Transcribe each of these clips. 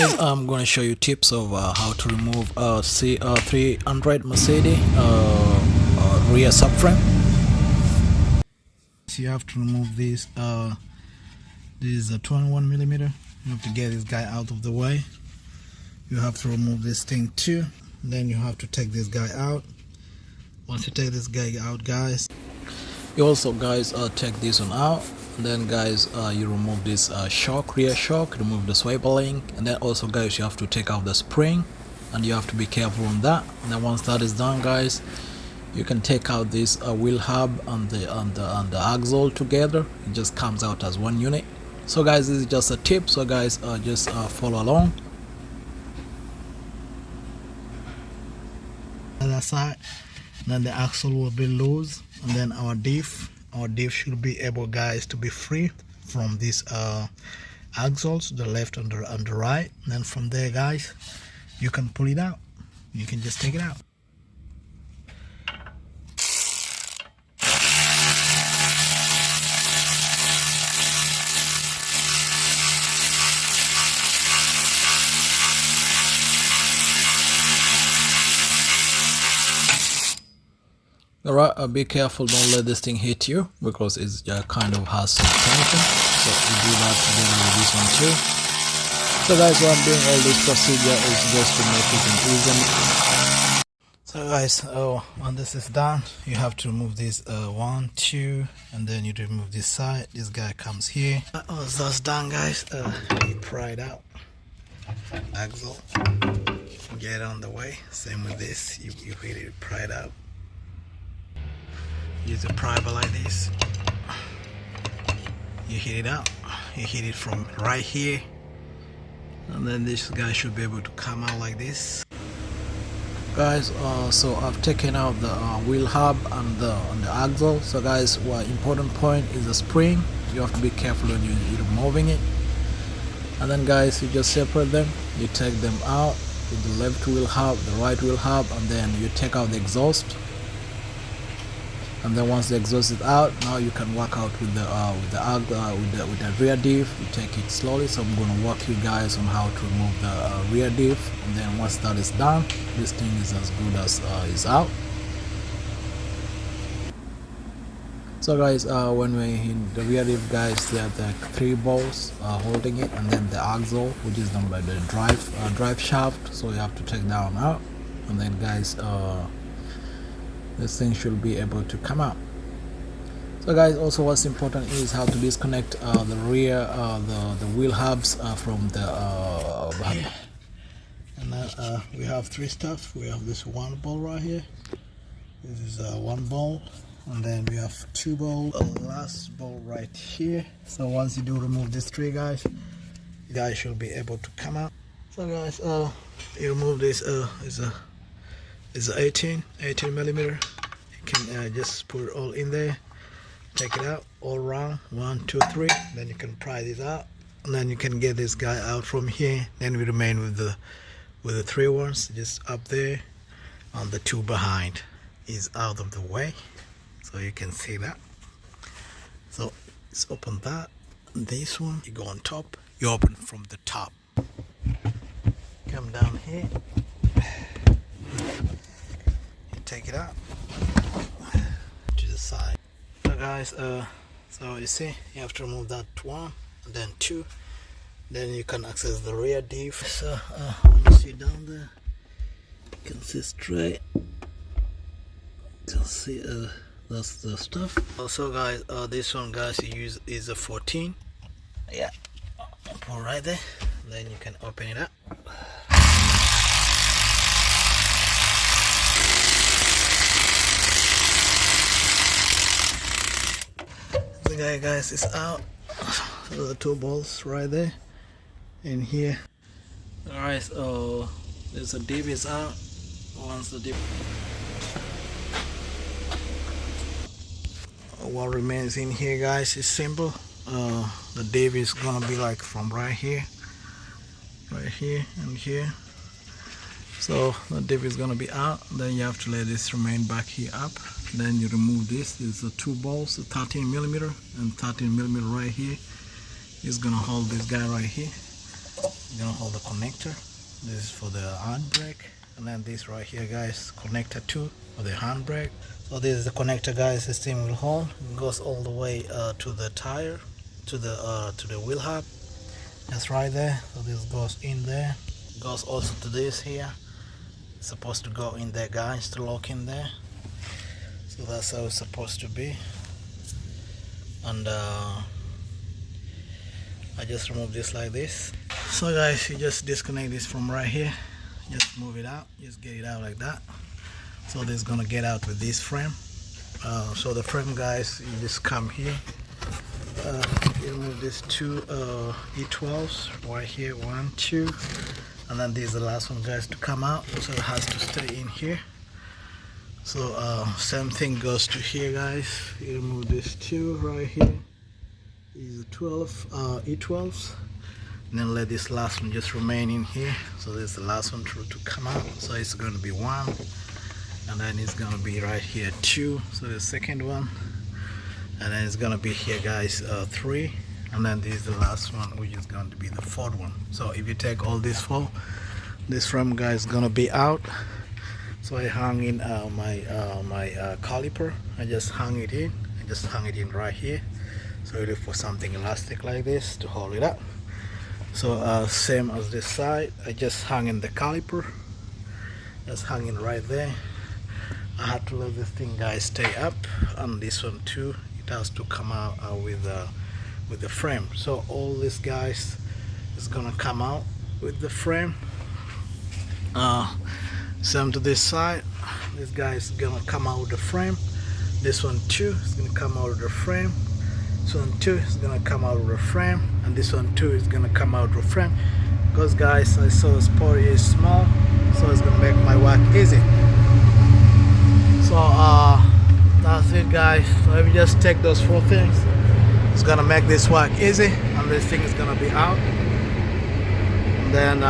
guys, I'm going to show you tips of how to remove C300 Mercedes rear subframe. So you have to remove this. This is a 21mm. You have to get this guy out of the way. You have to remove this thing too. Then you have to take this guy out. Once you take this guy out, guys, you also take this one out. And then guys, you remove this rear shock, remove the swiveling, and then also guys, you have to take out the spring, and you have to be careful on that. And then once that is done, guys, you can take out this wheel hub and the axle together. It just comes out as one unit. So guys, this is just a tip, so guys, just follow along. Other side, then the axle will be loose, and then our diff should be able, guys, to be free from these axles, the left and the right. And then from there, guys, you can pull it out. You can just take it out. Alright, be careful, don't let this thing hit you, because it kind of has some tension. So we do that together with this one too. So guys, while I'm doing all this procedure is just to make it an easy. So guys, when this is done, you have to remove this 1, 2, and then you remove this side. This guy comes here. Once that's done, guys, you pry it out. Axle, get on the way. Same with this, you really pry it out. Use a prybar like this. You hit it out. You hit it from right here, and then this guy should be able to come out like this. Guys, so I've taken out the wheel hub and the axle. So guys, one important point is the spring. You have to be careful when you're removing it. And then guys, you just separate them. You take them out with the left wheel hub, the right wheel hub, and then you take out the exhaust. And then once the exhaust is out, now you can work out with the rear diff. You take it slowly. So I'm going to walk you guys on how to remove the rear diff. And then once that is done, this thing is as good as is out. So guys, when we in the rear diff, guys, there are the 3 bolts holding it, and then the axle, which is done by the drive shaft. So you have to take that one out, and then guys, this thing should be able to come out. So guys, also what's important is how to disconnect the rear the wheel hubs from the and then we have 3 stuff. We have this 1 ball right here. This is 1 ball, and then we have 2 ball, last ball right here. So once you do remove these 3 guys, you guys should be able to come out. So guys, you remove this is 18mm. You can just put it all in there, take it out all around, 1, 2, 3. Then you can pry this out, and then you can get this guy out from here. Then we remain with the 3 ones just up there, and the 2 behind is out of the way, so you can see that. So let's open that. This one, you go on top, you open from the top, come down here, take it out to the side. So guys, so you see, you have to remove that 1, and then 2. Then you can access the rear diff. So when you see down there, you can see straight. You can see that's the stuff. Also guys, this one, guys, you use is a 14. Yeah, all right there. Then you can open it up. The guys is out. So the 2 balls right there in here. Alright, so there's a diff is out. Once the diff, what remains in here, guys, is simple. The diff is gonna be like from right here, and here. So the diff is gonna be out. Then you have to let this remain back here up. Then you remove this. There's the 2 balls, the 13mm and 13mm right here. Is gonna hold this guy right here. You're gonna hold the connector. This is for the handbrake, and then this right here, guys, connector 2 for the handbrake. So this is the connector, guys. This thing will hold. It goes all the way to the tire, to the wheel hub. That's right there. So this goes in there. It goes also to this here. It's supposed to go in there, guys, to lock in there. So that's how it's supposed to be. And I just remove this like this. So guys, you just disconnect this from right here. Just move it out. Just get it out like that. So this is gonna get out with this frame. So the frame, guys, you just come here. You remove these two E12s right here, 1, 2, and then this is the last one, guys, to come out. So it has to stay in here. So same thing goes to here, guys. You remove these two right here. These are 12 E12s, and then let this last one just remain in here. So this is the last one to come out. So it's going to be 1, and then it's going to be right here 2. So the second one, and then it's going to be here, guys, 3, and then this is the last one, which is going to be the 4th one. So if you take all these 4, this frame, guys, is going to be out. So I hung in my caliper. I just hung it in. I just hung it in right here. So you look for something elastic like this to hold it up. So same as this side, I just hung in the caliper. Just hung in right there. I had to let this thing, guys, stay up, and this one too, it has to come out with the frame. So all this, guys, is gonna come out with the frame. Same to this side. This guy is gonna come out with the frame. This one too is gonna come out with the frame. This one too is gonna come out with the frame, and this one too is gonna come out with the frame. Because, guys, I saw this part is small, so it's gonna make my work easy. So that's it, guys. So if you just take those 4 things, it's gonna make this work easy, and this thing is gonna be out. And then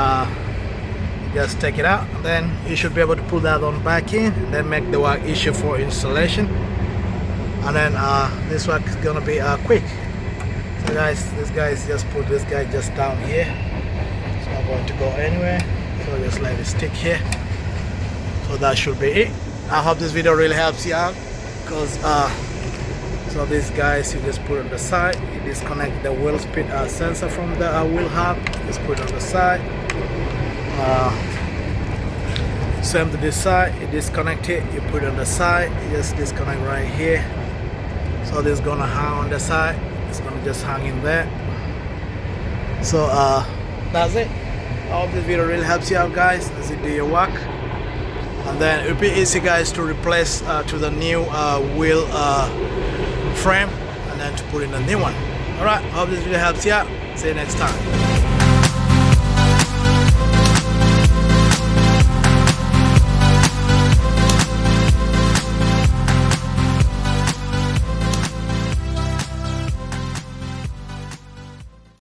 just take it out, and then you should be able to pull that on back in, and then make the work easier for installation. And then this work is gonna be quick. So guys, this guy is just put this guy just down here. It's not going to go anywhere. So just let it stick here. So that should be it. I hope this video really helps you out, because so these guys, you just put on the side. You disconnect the wheel speed sensor from the wheel hub. Just put it on the side. Same to this side. You disconnect it. You put it on the side. You just disconnect right here. So this is gonna hang on the side. It's gonna just hang in there. So that's it. I hope this video really helps you out, guys, as you do your work. And then it'll be easy, guys, to replace to the new wheel frame, and then to put in a new one. Alright, I hope this video helps you out. See you next time.